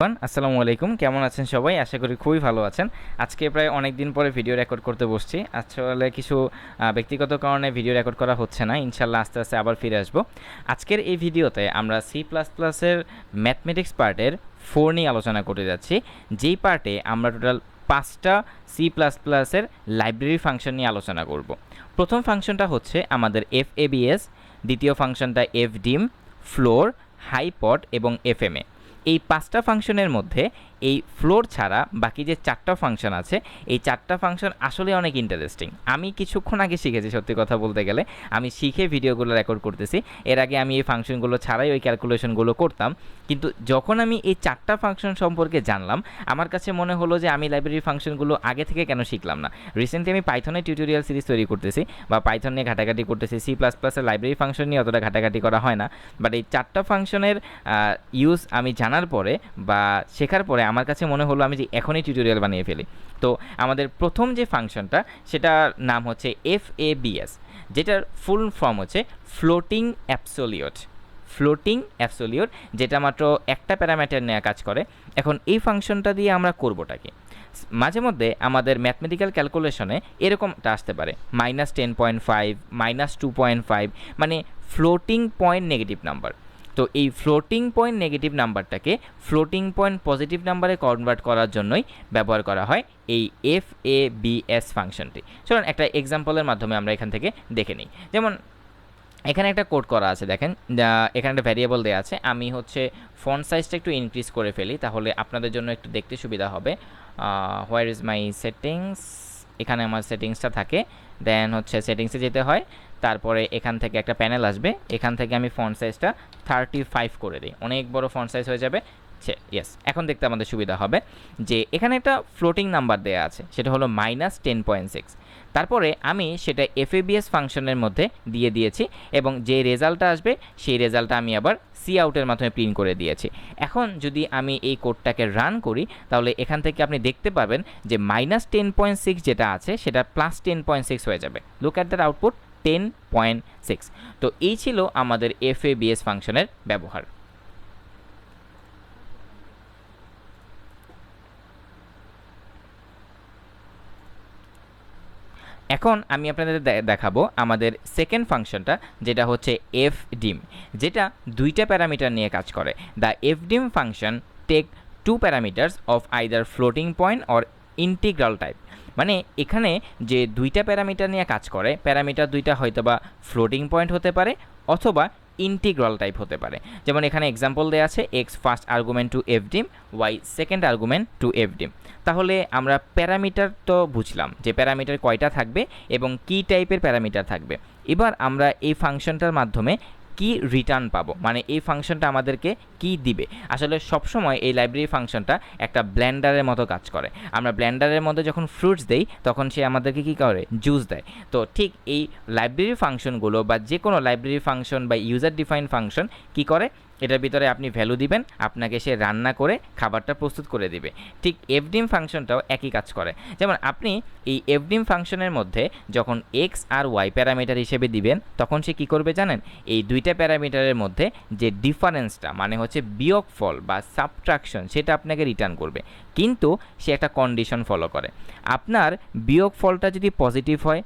আসসালামু আলাইকুম, কেমন আছেন সবাই? আশা করি খুবই ভালো আছেন। আজকে প্রায় অনেক দিন পরে ভিডিও রেকর্ড করতে বসছি। আসলে কিছু ব্যক্তিগত কারণে ভিডিও রেকর্ড করা হচ্ছে না। ইনশাল্লাহ আস্তে আস্তে আবার ফিরে আসবো। আজকের এই ভিডিওতে আমরা C++-এর ম্যাথমেটিক্স পার্টের 4 নিয়ে আলোচনা করতে যাচ্ছি, যেই পার্টে আমরা টোটাল 5টা C++-এর লাইব্রেরি ফাংশন নিয়ে আলোচনা করব। প্রথম ফাংশনটা হচ্ছে আমাদের FABS, দ্বিতীয় ফাংশনটা FDIM, ফ্লোর, হাইপড এবং FMA। এই 5টা ফাংশনের মধ্যে এই ফ্লোর ছাড়া বাকি যে 4টা ফাংশন আছে, এই 4টা ফাংশন আসলে অনেক ইন্টারেস্টিং। আমি কিছুক্ষণ আগে শিখেছি, সত্যি কথা বলতে গেলে আমি শিখে ভিডিওগুলো রেকর্ড করতেছি। এর আগে আমি এই ফাংশনগুলো ছাড়াই ওই ক্যালকুলেশনগুলো করতাম, কিন্তু যখন আমি এই 4টা ফাংশন সম্পর্কে জানলাম, আমার কাছে মনে হলো যে আমি লাইব্রেরি ফাংশনগুলো আগে থেকে কেন শিখলাম না। রিসেন্টলি আমি পাইথনের টিউটোরিয়াল সিরিজ তৈরি করতেছি বা পাইথন নিয়ে ঘাটাঘাটি করতেছি। C++-এর লাইব্রেরি ফাংশন নিয়ে অতটা ঘাটাঘাটি করা হয় না, বাট এই 4টা ফাংশনের ইউজ আমি জানার পরে বা শেখার পরে আমার কাছে মনে হলো আমি যে এখনই টিউটোরিয়াল বানিয়ে ফেলি। তো আমাদের প্রথম যে ফাংশনটা, সেটার নাম হচ্ছে FABS, যেটার ফুল ফর্ম হচ্ছে ফ্লোটিং অ্যাবসোলিউট। ফ্লোটিং অ্যাবসোলিউট, যেটা মাত্র একটা প্যারামিটার নিয়ে কাজ করে। এখন এই ফাংশনটা দিয়ে আমরা করবোটা কি? মাঝে মধ্যে আমাদের ম্যাথমেটিক্যাল ক্যালকুলেশনে এরকমটা আসতে পারে -10.5, -2.5, মানে ফ্লোটিং পয়েন্ট নেগেটিভ নাম্বার। তো এই ফ্লোটিং পয়েন্ট নেগেটিভ নাম্বারটাকে ফ্লোটিং পয়েন্ট পজিটিভ নাম্বারে কনভার্ট করার জন্যই ব্যবহার করা হয় এই FABS ফাংশনটি। চলুন একটা এক্সাম্পলের মাধ্যমে আমরা এখান থেকে দেখে নিই। যেমন এখানে একটা কোড করা আছে, দেখেন এখানে একটা ভ্যারিয়েবল দেওয়া আছে। আমি হচ্ছে ফন্ট সাইজটা একটু ইনক্রিজ করে ফেলি, তাহলে আপনাদের জন্য একটু দেখতে সুবিধা হবে। Where is my settings? এখানে আমার সেটিংসটা থাকে, দেন হচ্ছে সেটিংসে যেতে হয়, তারপরে এখান থেকে একটা প্যানেল আসবে, এখান থেকে আমি ফন্ট সাইজটা 35 করে দিই, অনেক বড় ফন্ট সাইজ হয়ে যাবে। ইয়েস, এখন দেখতে আমাদের সুবিধা হবে যে এখানে একটা ফ্লোটিং নাম্বার দেওয়া আছে, সেটা হলো -10.6। তারপরে আমি সেটা FABS ফাংশনের মধ্যে দিয়ে দিয়েছি এবং যে রেজাল্টটা আসবে সেই রেজাল্টটা আমি আবার Cout-এর মাধ্যমে প্রিন্ট করে দিয়েছি। এখন যদি আমি এই কোডটাকে রান করি, তাহলে এখান থেকে আপনি দেখতে পাবেন যে -10.6 যেটা আছে সেটা +10.6 হয়ে যাবে। Look at that output, 10.6। তো এই ছিল আমাদের FABS ফাংশনের ব্যবহার। এখন আমি আপনাদের দেখাবো আমাদের সেকেন্ড ফাংশনটা, যেটা হচ্ছে FDIM, যেটা 2টা প্যারামিটার নিয়ে কাজ করে। The FDIM function take 2 parameters of either floating point or integral type. মানে এখানে যে 2টা প্যারামিটার নিয়ে কাজ করে, প্যারামিটার 2টা হয়তোবা ফ্লোটিং পয়েন্ট হতে পারে অথবা ইন্টিগ্রাল টাইপ হতে পারে। যেমন এখানে এক্সাম্পল দেওয়া আছে x first argument to FDIM, y second argument to FDIM। তাহলে আমরা প্যারামিটার তো বুঝলাম যে প্যারামিটার কয়টা থাকবে এবং কী টাইপের প্যারামিটার থাকবে। এবার আমরা এই ফাংশনটার মাধ্যমে কি রিটার্ন পাবো, মানে এই ফাংশনটা আমাদেরকে কি দিবে। আসলে সবসময় এই লাইব্রেরি ফাংশনটা একটা ব্লেন্ডারের মতো কাজ করে। আমরা ব্লেন্ডারের মধ্যে যখন ফ্রুটস দেই, তখন সে আমাদেরকে কি করে, জুস দেয়। তো ঠিক এই লাইব্রেরি ফাংশনগুলো বা যে কোনো লাইব্রেরি ফাংশন বা ইউজার ডিফাইন ফাংশন কি করে, এটার ভিতরে আপনি ভ্যালু দিবেন, আপনাকে সে রান্না করে খাবারটা প্রস্তুত করে দিবে। ঠিক FDIM ফাংশনটাও একই কাজ করে। যেমন আপনি এই FDIM ফাংশনের মধ্যে যখন x আর y প্যারামিটার হিসেবে দিবেন, তখন সে কি করবে জানেন? এই 2টা প্যারামিটারের মধ্যে যে ডিফারেন্সটা, মানে হচ্ছে বিয়োগফল বা সাবট্রাকশন, সেটা আপনাকে রিটার্ন করবে। কিন্তু সে একটা কন্ডিশন ফলো করে। আপনার বিয়োগফলটা যদি পজিটিভ হয়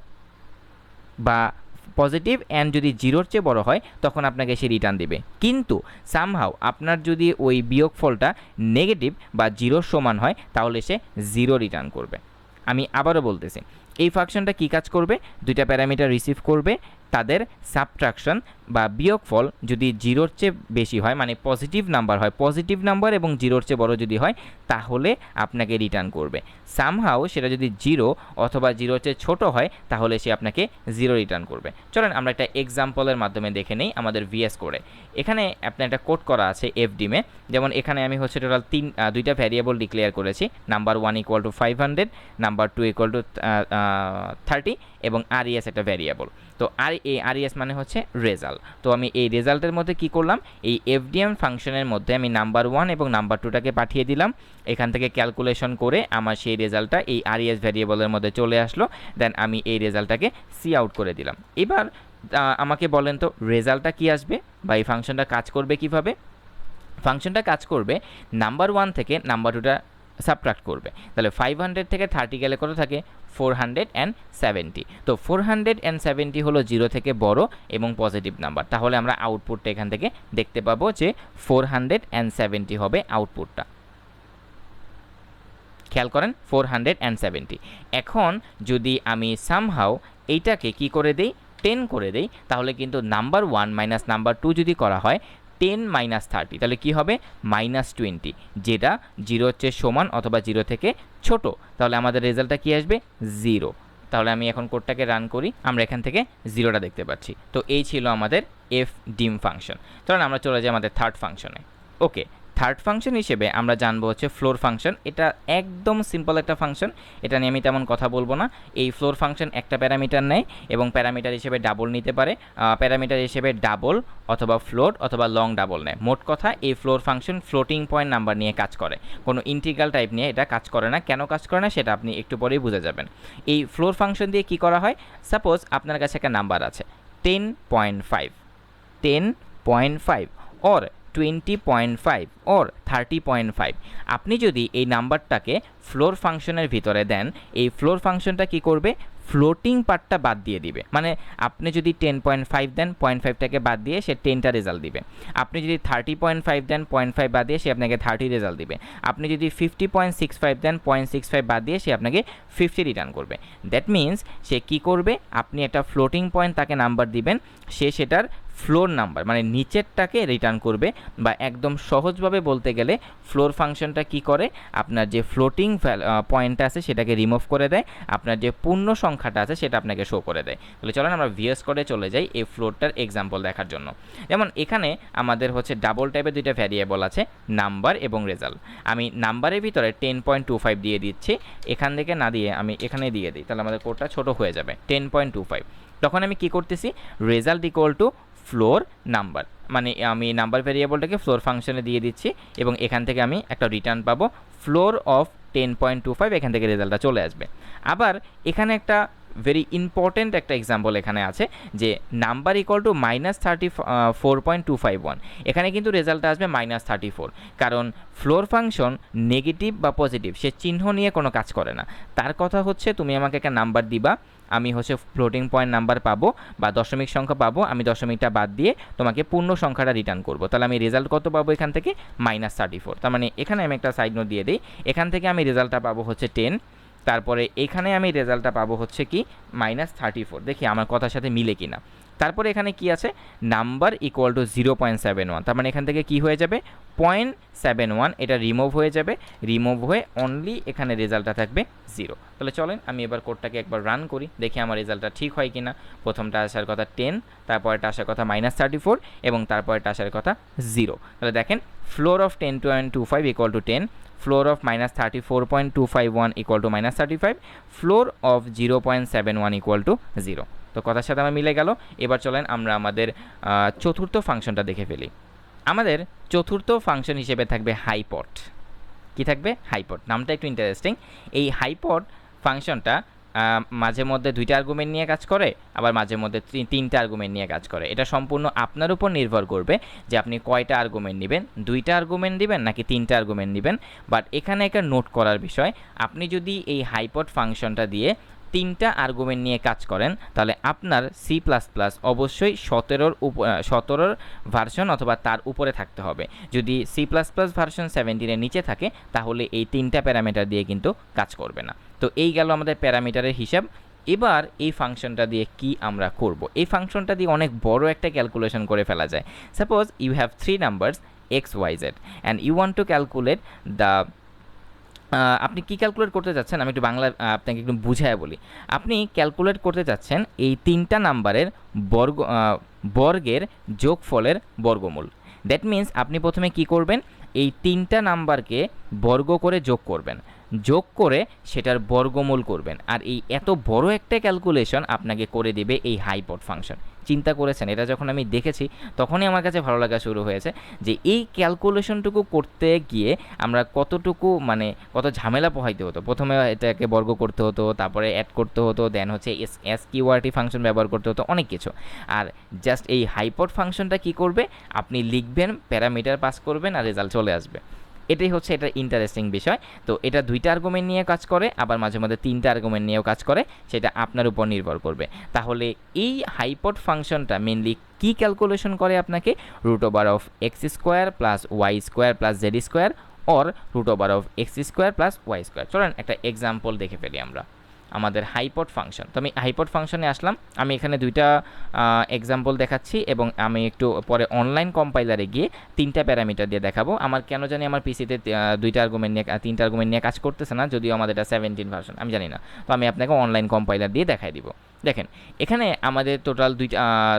বা পজিটিভ অ্যান্ড যদি 0-র চেয়ে বড় হয়, তখন আপনাকে সে রিটার্ন দেবে। কিন্তু সামহাউ আপনার যদি ওই বিয়োগফলটা নেগেটিভ বা 0-র সমান হয়, তাহলে সে 0 রিটার্ন করবে। আমি আবারও বলতেছি, এই ফাংশনটা কী কাজ করবে? 2টা প্যারামিটার রিসিভ করবে, তাদের সাবট্রাকশন বা বিয়োগফল যদি 0-র চেয়ে বেশি হয়, মানে পজিটিভ নাম্বার হয়, পজিটিভ নাম্বার এবং 0-র চেয়ে বড় যদি হয়, তাহলে আপনাকে রিটার্ন করবে। সামহাউ সেটা যদি 0 অথবা 0-র চেয়ে ছোটো হয়, তাহলে সে আপনাকে 0 রিটার্ন করবে। চলেন আমরা একটা এক্সাম্পলের মাধ্যমে দেখে নেই আমাদের VS কোডে। এখানে আপনার একটা কোড করা আছে FDIM-এ। যেমন এখানে আমি হচ্ছে টোটাল 2টা ভ্যারিয়েবল ডিক্লেয়ার করেছি, নাম্বার 1 = 500, নাম্বার 2 = 30 এবং RES একটা ভ্যারিয়েবল। তো RES মানে হচ্ছে রেজাল্ট। তো আমি এই রেজাল্টের মধ্যে কি করলাম, এই FDIM ফাংশনের মধ্যে আমি নাম্বার 1 এবং নাম্বার 2টাকে পাঠিয়ে দিলাম। এখান থেকে ক্যালকুলেশন করে আমার সেই রেজাল্টটা এই RES ভ্যারিয়েবলের মধ্যে চলে আসলো। দেন আমি এই রেজাল্টটাকে Cout করে দিলাম। এবার আমাকে বলেন তো রেজাল্টটা কি আসবে বা এই ফাংশনটা কাজ করবে কিভাবে? ফাংশনটা কাজ করবে নাম্বার 1 থেকে নাম্বার 2টা সাবট্রাক্ট করবে। তাহলে 500 থেকে 30 গেলে কত থাকে 470। তো 470 হলো 0 থেকে বড় এবং পজিটিভ নাম্বার, তাহলে আমরা আউটপুটটা এখান থেকে দেখতে পাবো যে 470 হবে আউটপুটটা। খেয়াল করেন 470। এখন যদি আমি সামহাউ এইটাকে কি করে দেই 10 করে দেই, তাহলে কিন্তু নাম্বার 1 মাইনাস নাম্বার 2 যদি করা হয় 10 মাইনাস 30, তাহলে কি হবে -20, যেটা 0 হচ্ছে সমান অথবা 0 থেকে ছোট, তাহলে আমাদের রেজাল্টটা কি আসবে 0। তাহলে আমি এখন কোডটাকে রান করি, আমরা এখান থেকে 0টা দেখতে পাচ্ছি। তো এই ছিল আমাদের এফ ডিম ফাংশন। চলুন আমরা চলে যাই আমাদের থার্ড ফাংশনে। ওকে, থার্ড ফাংশন হিসেবে আমরা জানবো হচ্ছে ফ্লোর ফাংশন। এটা একদম সিম্পল একটা ফাংশন, এটা নিয়ে আমি তেমন কথা বলবো না। এই ফ্লোর ফাংশন একটা প্যারামিটার নেয় এবং প্যারামিটার হিসেবে ডাবল নিতে পারে, প্যারামিটার হিসেবে ডাবল অথবা ফ্লোট অথবা লং ডাবল নেয়। মোট কথা এই floor function floating point number নিয়ে কাজ করে, কোনো ইন্টিগ্রাল টাইপ নিয়ে এটা কাজ করে না। কেন কাজ করে না সেটা আপনি একটু পরেই বুঝে যাবেন। এই ফ্লোর ফাংশন দিয়ে কি করা হয়, সাপোজ আপনার কাছে একটা নাম্বার আছে 10.5 অর 20.5 or 30.5। আপনি যদি এই নাম্বারটাকে ফ্লোর ফাংশনের ভিতরে দেন, এই ফ্লোর ফাংশনটা কি করবে ফ্লোটিং পার্টটা বাদ দিয়ে দিবে। মানে আপনি যদি 10.5 দেন 0.5টাকে বাদ দিয়ে সে 10টা রেজাল্ট দিবে। আপনি যদি 30.5 দেন 0.5 বাদ দিয়ে সে আপনাকে 30 রেজাল্ট দিবে। আপনি যদি 50.65 দেন 0.65 বাদ দিয়ে সে আপনাকে 50 রিটার্ন করবে। দ্যাট মিনস সে কি করবে, আপনি একটা ফ্লোটিং পয়েন্ট তাকে নাম্বার দিবেন, সে সেটার ফ্লোর নাম্বার মানে নিচেরটাকে রিটার্ন করবে। বা একদম সহজভাবে বলতে গেলে ফ্লোর ফাংশনটা কি করে, আপনার যে ফ্লোটিং পয়েন্টটা আছে সেটাকে রিমুভ করে দেয়, আপনার যে পূর্ণ সংখ্যাটা আছে সেটা আপনাকে শো করে দেয়। তাহলে চলেন আমরা ভিএস কোডে চলে যাই এই ফ্লোরটার এক্সাম্পল দেখার জন্য। যেমন এখানে আমাদের হচ্ছে ডাবল টাইপের দুইটা ভ্যারিয়েবল আছে, নাম্বার এবং রেজাল্ট। আমি নাম্বারের ভিতরে 10.25 দিয়ে দিচ্ছি, এখান থেকে না দিয়ে আমি এখানে দিয়ে দিই, তাহলে আমাদের কোডটা ছোট হয়ে যাবে 10.25। তখন আমি কি করতেছি, result equal to floor number, মানে আমি নাম্বার ভ্যারিয়েবলটাকে ফ্লোর ফাংশনে দিয়ে দিচ্ছি এবং এখান থেকে আমি একটা রিটার্ন পাবো ফ্লোর অফ 10.25, এখান থেকে রেজাল্টটা চলে আসবে। আবার এখানে একটা ভেরি ইম্পর্টেন্ট একটা এক্সাম্পল এখানে আছে যে নাম্বার ইকুয়াল টু -34.251, এখানে কিন্তু রেজাল্টটা আসবে -34, কারণ ফ্লোর ফাংশন নেগেটিভ বা পজিটিভ সে চিহ্ন নিয়ে কোনো কাজ করে না। তার কথা হচ্ছে তুমি আমাকে একটা নাম্বার দিবা, আমি হচ্ছে ফ্লোটিং পয়েন্ট নাম্বার পাবো বা দশমিক সংখ্যা পাবো, আমি দশমিকটা বাদ দিয়ে তোমাকে পূর্ণ সংখ্যাটা রিটার্ন করবো। তাহলে আমি রেজাল্ট কত পাবো এখান থেকে -34। তার মানে এখানে আমি একটা সাইড নোট দিয়ে দিই, এখান থেকে আমি রেজাল্টটা পাবো হচ্ছে 10, তারপরে এখানে আমি রেজাল্টটা পাবো হচ্ছে কি -34। দেখি আমার কথার সাথে মিলে কিনা। তারপরে এখানে কি আছে, নাম্বার ইকুয়াল টু 0.71, তার মানে এখান থেকে কি হয়ে যাবে 0.71, এটা রিমুভ হয়ে যাবে, রিমুভ হয়ে অনলি এখানে রেজাল্টটা থাকবে 0। তাহলে চলেন আমি এবার কোডটাকে একবার রান করি, দেখি আমার রেজাল্টটা ঠিক হয় কিনা। প্রথমটা আসার কথা 10, তারপরেটা আসার কথা -34 এবং তারপরেটা আসার কথা 0। তাহলে দেখেন floor of 10.25 equal to 10, floor of -34.251 equal to -35, floor of 0.71 equal to 0। তো কথার সাথে আমার মিলে গেল। এবার চলেন আমরা আমাদের চতুর্থ ফাংশনটা দেখে ফেলি। আমাদের চতুর্থ ফাংশন হিসেবে থাকবে হাইপট। কি থাকবে, হাইপট। নামটা একটু ইন্টারেস্টিং। এই হাইপট ফাংশনটা মাঝে মধ্যে 2টা আর্গুমেন্ট নিয়ে কাজ করে, আবার মাঝে মধ্যে 3টা আর্গুমেন্ট নিয়ে কাজ করে। এটা সম্পূর্ণ আপনার উপর নির্ভর করবে যে আপনি কয়টা আর্গুমেন্ট নেবেন, 2টা আর্গুমেন্ট দিবেন নাকি 3টা আর্গুমেন্ট নেবেন। বাট এখানে একটা নোট করার বিষয়, আপনি যদি এই হাইপট ফাংশনটা দিয়ে 3টা আর্গুমেন্ট নিয়ে কাজ করেন তাহলে আপনার সি প্লাস প্লাস অবশ্যই 17 ভার্সন অথবা তার উপরে থাকতে হবে। যদি সি প্লাস প্লাস ভার্সন 17-এর নিচে থাকে তাহলে এই 3টা প্যারামিটার দিয়ে কিন্তু কাজ করবে না। তো এই গেল আমাদের প্যারামিটারের হিসাব। এবার এই ফাংশনটা দিয়ে কি আমরা করব, এই ফাংশনটা দিয়ে অনেক বড় একটা ক্যালকুলেশন করে ফেলা যায়। Suppose you have 3 numbers XYZ and you want to calculate the আপনি কি ক্যালকুলেট করতে যাচ্ছেন, আমি একটু বাংলা আপনাকে একটু বুঝায় বলি। আপনি ক্যালকুলেট করতে যাচ্ছেন এই 3টা নাম্বারের বর্গের যোগফলের বর্গমূল। দ্যাট মিন্স আপনি প্রথমে কি করবেন, এই 3টা নাম্বারকে বর্গ করে যোগ করবেন, যোগ করে সেটার বর্গমূল করবেন। আর এই এত বড় একটা ক্যালকুলেশন আপনাকে করে দেবে এই হাইপট ফাংশন। চিন্তা করেছেন? এটা যখন আমি দেখেছি তখনই আমার কাছে ভালো লাগা শুরু হয়েছে যে এই ক্যালকুলেশনটুকু করতে গিয়ে আমরা কতটুকু মানে কত ঝামেলা পোহাইতে হতো। প্রথমে এটাকে বর্গ করতে হতো, তারপরে অ্যাড করতে হতো, দেন হচ্ছে এসকিউআরটি ফাংশন ব্যবহার করতে হতো, অনেক কিছু। আর জাস্ট এই হাইপড ফাংশনটা কি করবে, আপনি লিখবেন, প্যারামিটার পাস করবেন আর রেজাল্ট চলে আসবে। এটাই হচ্ছে এটার ইন্টারেস্টিং বিষয়। তো এটা 2টা আর্গুমেন্ট নিয়ে কাজ করে, আবার মাঝে মধ্যে 3টা আর্গুমেন্ট নিয়েও কাজ করে, সেটা আপনার উপর নির্ভর করবে। তাহলে এই হাইপড ফাংশনটা মেনলি কি ক্যালকুলেশন করে আপনাকে, √(x² + y² + z² or √(x² + y²। চলেন একটা এক্সাম্পল দেখে ফেলি আমরা আমাদের হাইপড ফাংশন। তো আমি হাইপড ফাংশনে আসলাম, আমি এখানে 2টা এক্সাম্পল দেখাচ্ছি এবং আমি একটু পরে অনলাইন কম্পাইলারে গিয়ে 3টা প্যারামিটার দিয়ে দেখাবো। আমার কেন জানি আমার পিসিতে 2টা আর্গুমেন্ট নিয়ে 3টা আর্গুমেন্ট নিয়ে কাজ করতেছে না, যদিও আমাদের এটা 17 ভার্সন, আমি জানি না। তো আমি আপনাকে অনলাইন কম্পাইলার দিয়ে দেখাই দিব। দেখেন এখানে আমাদের টোটাল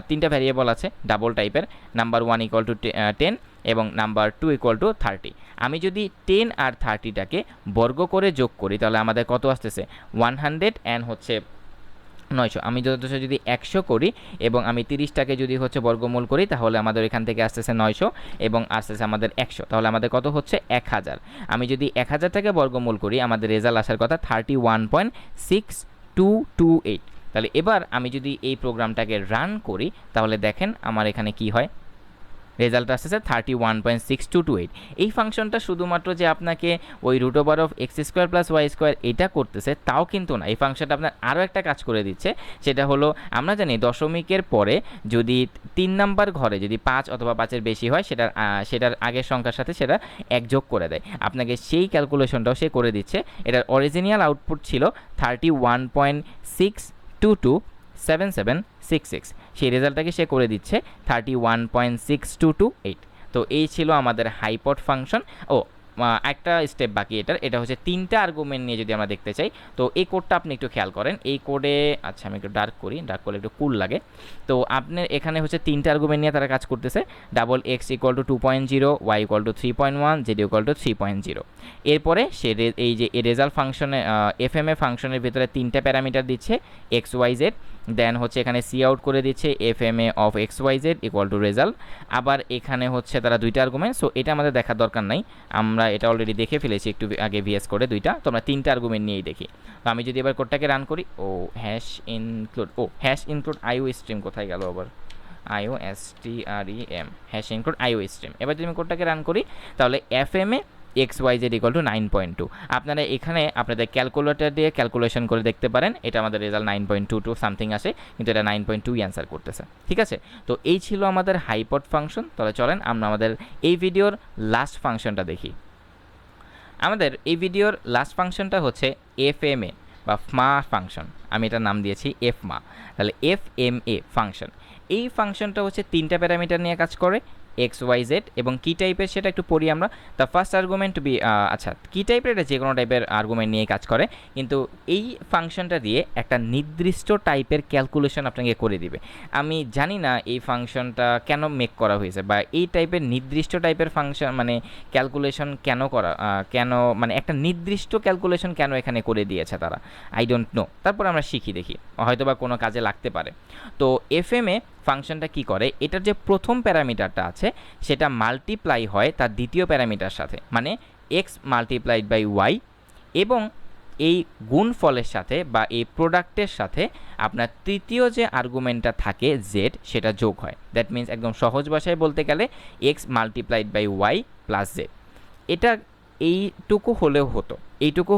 3টা ভ্যারিয়েবল আছে ডাবল টাইপের, নাম্বার 1 = 10 এবং নাম্বার 2 = 30। আমি যদি 10 আর 30টাকে বর্গ করে যোগ করি তাহলে আমাদের কত আসতেছে, 100 অ্যান্ড হচ্ছে 900। আমি যদি 100 করি এবং আমি 30টাকে যদি হচ্ছে বর্গমূল করি তাহলে আমাদের এখান থেকে আসতেছে 900 এবং আসতেছে আমাদের 100, তাহলে আমাদের কত হচ্ছে 1000। আমি যদি 1000টাকে বর্গমূল করি আমাদের রেজাল্ট আসার কথা 31.6228। তাহলে এবার আমি যদি এই প্রোগ্রামটাকে রান করি তাহলে দেখেন আমার এখানে কি হয়, রেজাল্ট আসতেছে 31.6228। এই ফাংশনটা শুধুমাত্র যে আপনাকে ওই √(x² + y² এটা করতেছে তাও কিন্তু না, এই ফাংশনটা আপনার আরও একটা কাজ করে দিচ্ছে। সেটা হলো আমরা জানি দশমিকের পরে যদি 3 নাম্বার ঘরে যদি 5 অথবা 5-এর বেশি হয় সেটার আগের সংখ্যার সাথে সেটা 1 যোগ করে দেয়, আপনাকে সেই ক্যালকুলেশনটাও সে করে দিচ্ছে। এটার অরিজিনাল আউটপুট ছিল 31.62277766, সেই রেজাল্টটাকে সে করে দিচ্ছে 31.6228। তো এই ছিল আমাদের হাইপড ফাংশন। একটা স্টেপ বাকি এটা হচ্ছে 3টা আর্গুমেন্ট নিয়ে যদি আমরা দেখতে চাই, তো এই কোডটা আপনি একটু খেয়াল করেন। এই কোডে আচ্ছা আমি একটু ডার্ক করলে একটু কুল লাগে। তো আপনার এখানে হচ্ছে 3টা আর্গুমেন্ট নিয়ে তারা কাজ করতেছে, (x = 2.0, y = 3.1, z = 3.0)। এরপরে সে এই যে রেজাল্ট ফাংশনে এফএমএ ফাংশনের ভিতরে 3টা প্যারামিটার দিচ্ছে x y z, দেন হচ্ছে এখানে সি আউট করে দিচ্ছে এফএমএ অফ xyz = রেজাল্ট। আবার এখানে হচ্ছে তারা 2টা আর্গুমেন্ট, সো এটা আমাদের দেখার দরকার নাই, আমরা এটা অলরেডি দেখে ফেলেছি একটু আগে ভিএস করে 2টা। তো আমরা 3টা আর্গুমেন্ট নিয়েই দেখি। তো আমি যদি এবার কোডটাকে রান করি, #include IO স্ট্রিম কোথায় গেল আবার, IOSTREM #include IO স্ট্রিম। এবার যদি আমি কোডটাকে রান করি তাহলে এফএমএ xyz = 9.2। আপনারা এখানে আপনাদের ক্যালকুলেটর দিয়ে ক্যালকুলেশন করে দেখতে পারেন, এটা আমাদের রেজাল্ট 9.22 সামথিং আসে, কিন্তু এটা 9.2 অ্যান্সার করতেছে। ঠিক আছে, তো এই ছিল আমাদের হাইপড ফাংশন। তাহলে চলেন আমরা আমাদের এই ভিডিওর লাস্ট ফাংশনটা দেখি। আমাদের এই ভিডিওর লাস্ট ফাংশনটা হচ্ছে এফএমএ বা ফমা ফাংশন, আমি এটার নাম দিয়েছি এফমা। তাহলে এফএমএ ফাংশন, এই ফাংশনটা হচ্ছে 3টা প্যারামিটার নিয়ে কাজ করে, এক্স ওয়াই জেড, এবং কি টাইপের সেটা একটু পড়ি আমরা। The first argument to be আচ্ছা কি টাইপের, এটা যে কোনো টাইপের আর্গুমেন্ট নিয়ে কাজ করে, কিন্তু এই ফাংশনটা দিয়ে একটা নির্দিষ্ট টাইপের ক্যালকুলেশন আপনাকে করে দিবে। আমি জানি না এই ফাংশনটা কেন মেক করা হয়েছে বা এই টাইপের নির্দিষ্ট টাইপের ফাংশন মানে ক্যালকুলেশন কেন মানে একটা নির্দিষ্ট ক্যালকুলেশন কেন এখানে করে দিয়েছে তারা, আই ডোন্ট নো। তারপর আমরা শিখি, দেখি হয়তো বা কোনো কাজে লাগতে পারে। তো এফএমএ ফাংশনটা কি করে, এটার যে প্রথম প্যারামিটারটা আছে সেটা মাল্টিপ্লাই হয় তার দ্বিতীয় প্যারামিটার সাথে, মানে x মাল্টিপ্লাইড বাই ওয়াই, এবং এই গুণফলের সাথে বা এই প্রোডাক্টের সাথে আপনার তৃতীয় যে আর্গুমেন্টটা থাকে জেড সেটা যোগ হয়। দ্যাট মিন্স একদম সহজ ভাষায় বলতে গেলে x multiplied by y plus z. এটা এইটুকু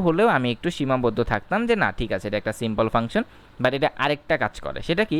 হলেও আমি একটু সীমাবদ্ধ থাকতাম যে না ঠিক আছে এটা একটা সিম্পল ফাংশন, বাট এটা আরেকটা কাজ করে। সেটা কি,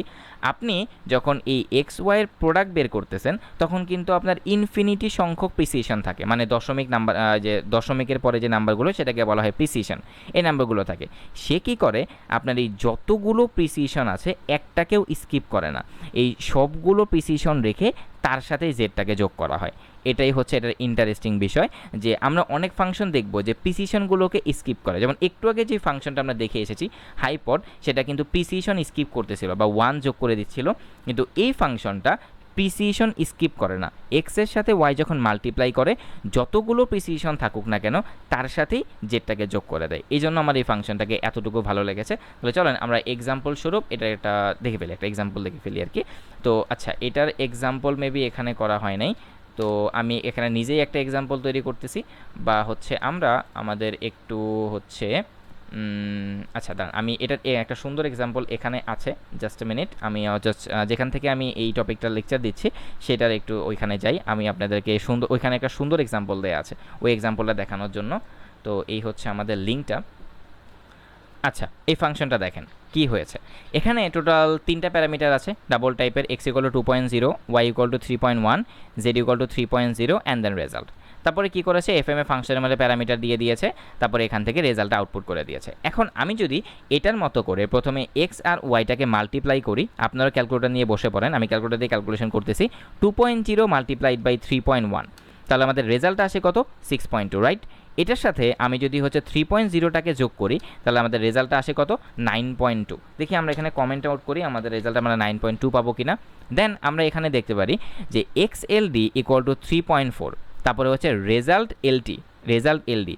আপনি যখন এই এক্স ওয়াইয়ের প্রোডাক্ট বের করতেছেন তখন কিন্তু আপনার ইনফিনিটি সংখ্যক প্রিসিশন থাকে, মানে দশমিক নাম্বার, যে দশমিকের পরে যে নাম্বারগুলো সেটাকে বলা হয় প্রিসিশন, এই নাম্বারগুলো থাকে। সে কি করে, আপনার এই যতগুলো প্রিসিশন আছে একটাকেও স্কিপ করে না, এই সবগুলো প্রিসিশন রেখে তার সাথে জেডটাকে যোগ করা হয়। এটাই হচ্ছে এটার ইন্টারেস্টিং বিষয়, যে আমরা অনেক ফাংশন দেখব যে প্রিসিশনগুলোকে স্কিপ করে। যেমন একটু আগে যে ফাংশনটা আমরা দেখে এসেছি হাইপড, সেটা কিন্তু প্রিসিশন স্কিপ করতেছিল বা 1 যোগ করে দিচ্ছিল, কিন্তু এই ফাংশনটা প্রিসিশন স্কিপ করে না, এক্সের সাথে ওয়াই যখন মাল্টিপ্লাই করে যতগুলো প্রিসিশন থাকুক না কেন তার সাথেই জেডটাকে যোগ করে দেয়। এই জন্য আমার এই ফাংশনটাকে এতটুকু ভালো লেগেছে। তাহলে চলেন আমরা এক্সাম্পল স্বরূপ এটা একটা দেখে ফেলি, একটা এক্সাম্পল দেখে ফেলি আর কি। তো আচ্ছা, এটার এক্সাম্পল মেবি এখানে করা হয় নাই, তো আমি এখানে নিজেই একটা এক্সাম্পল তৈরি করতেছি, বা হচ্ছে আমরা আমাদের একটু হচ্ছে আচ্ছা দাঁড়ান, আমি এটার একটা সুন্দর এক্সাম্পল এখানে আছে, জাস্ট এ মিনিট, আমি জাস্ট যেখান থেকে আমি এই টপিকটার লেকচার দিচ্ছি সেটার একটু ওইখানে যাই, আমি আপনাদেরকে সুন্দর ওইখানে একটা সুন্দর এক্সাম্পল দেওয়া আছে ওই এক্সাম্পলটা দেখানোর জন্য। তো এই হচ্ছে আমাদের লিঙ্কটা। আচ্ছা, এই ফাংশনটা দেখেন কি হয়েছে। এখানে টোটাল 3টা প্যারামিটার আছে ডাবল টাইপের, x = 2.0, y = 3.1, z = 3.0 and then result. তারপরে কি করেছে, এফএম এ ফাংশনের মধ্যে প্যারামিটার দিয়ে দিয়েছে, তারপরে এখান থেকে রেজাল্ট আউটপুট করে দিয়েছে। এখন আমি যদি এটার মতো করে প্রথমে এক্স আর ওয়াইটাকে মাল্টিপ্লাই করি, আপনারা ক্যালকুলেটর নিয়ে বসে পড়েন, আমি ক্যালকুলেটর দিয়ে ক্যালকুলেশন করতেছি। 2.0 মাল্টিপ্লাইড বাই 3.1, তাহলে আমাদের রেজাল্ট আসে কত, 6.2, রাইট। এটার সাথে আমি যদি হচ্ছে 3.0টাকে যোগ করি তাহলে আমাদের রেজাল্টটা আসে কত, 9.2। দেখি আমরা এখানে কমেন্ট আউট করি আমাদের রেজাল্ট আমরা 9.2 পাবো কিনা। দেন আমরা এখানে দেখতে পারি যে XLD = 3.4, তারপরে হচ্ছে রেজাল্ট এলডি।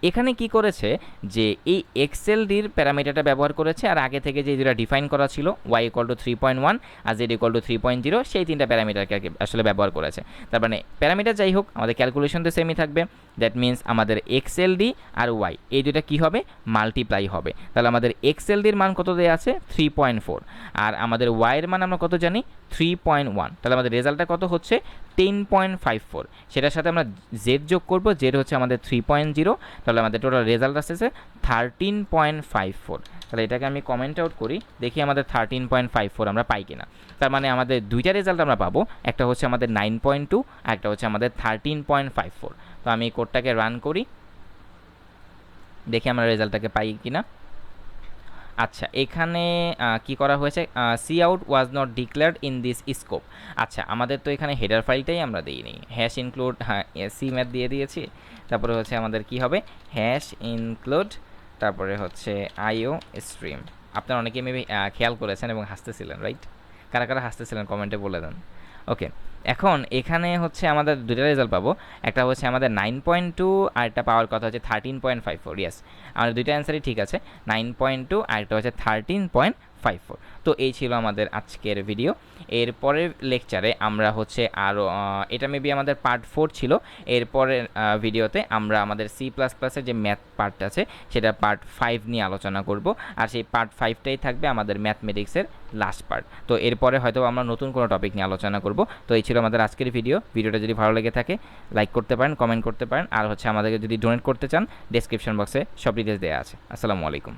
এখানে কি করেছে যে এই এক্সএলডির প্যারামিটারটা ব্যবহার করেছে, আর আগে থেকে যে যেটা ডিফাইন করা ছিল y = 3.1 আর z = 3.0 সেই 3টা প্যারামিটারকে আসলে ব্যবহার করেছে। তার মানে প্যারামিটার যাই হোক আমাদের ক্যালকুলেশন তো সেমই থাকবে। দ্যাট মিন্স আমাদের এক্সএলডি আর ওয়াই এই দুটা কী হবে, মাল্টিপ্লাই হবে। তাহলে আমাদের এক্সএলডির মান কত দেওয়া আছে, 3.4, আর আমাদের ওয়াইয়ের মান আমরা কত জানি, 3.1। তাহলে আমাদের রেজাল্টটা কত হচ্ছে, 10.54। সেটার সাথে আমরা জেড যোগ করবো, জেড হচ্ছে আমাদের 3.0, তাহলে আমাদের টোটাল রেজাল্ট আসতেছে 13.54। তাহলে এটাকে আমি কমেন্ট আউট করি, দেখি আমাদের 13.54 আমরা পাই কিনা। তার মানে আমাদের দুইটা রেজাল্ট আমরা পাবো, একটা হচ্ছে আমাদের 9.2 আর একটা হচ্ছে আমাদের 13.54। তো আমি এই কোডটাকে রান করি, দেখি আমরা রেজাল্টটাকে পাই কিনা। আচ্ছা, এখানে কি করা হয়েছে, cout was not declared in this scope. আচ্ছা, আমাদের তো এখানে হেডার ফাইলটাই আমরা দিইনি, হ্যাশ ইনক্লুড, হ্যাঁ সি ম্যাথ দিয়ে দিয়েছি, তারপরে হচ্ছে আমাদের কি হবে, হ্যাশ ইনক্লুড, তারপরে হচ্ছে আইও স্ট্রিম। আপনারা অনেকে মেবি খেয়াল করেছেন এবং হাসতেছিলেন, রাইট? কারা কারা হাসতেছিলেন কমেন্টে বলে দেন। ওকে, এখন এখানে হচ্ছে আমাদের দুটো রেজাল্ট পাবো, একটা হচ্ছে আমাদের 9.2 আর একটা পাওয়ার কথা হচ্ছে 13.54। ইয়েস, আমাদের দুইটা অ্যান্সারই ঠিক আছে, 9.2 আর একটা হচ্ছে 13.54। তো এই ছিল আমাদের আজকের ভিডিও। এর পরের লেকচারে আমরা হচ্ছে আরও, এটা মেবি আমাদের পার্ট 4 ছিল, এরপরের ভিডিওতে আমরা আমাদের C++-এর যে ম্যাথ পার্ট আছে সেটা পার্ট 5 নিয়ে আলোচনা করব, আর সেই পার্ট 5টাই থাকবে আমাদের ম্যাথমেটিক্সের লাস্ট পার্ট। তো এরপরে হয়তো আমরা নতুন কোনো টপিক নিয়ে আলোচনা করব। তো এই ছিল আমাদের আজকের ভিডিওটা যদি ভালো লেগে থাকে লাইক করতে পারেন, কমেন্ট করতে পারেন, আর হচ্ছে আমাদেরকে যদি ডোনেট করতে চান ডেসক্রিপশন বক্সে সব ডিটেলস দেওয়া আছে। আসসালামু আলাইকুম।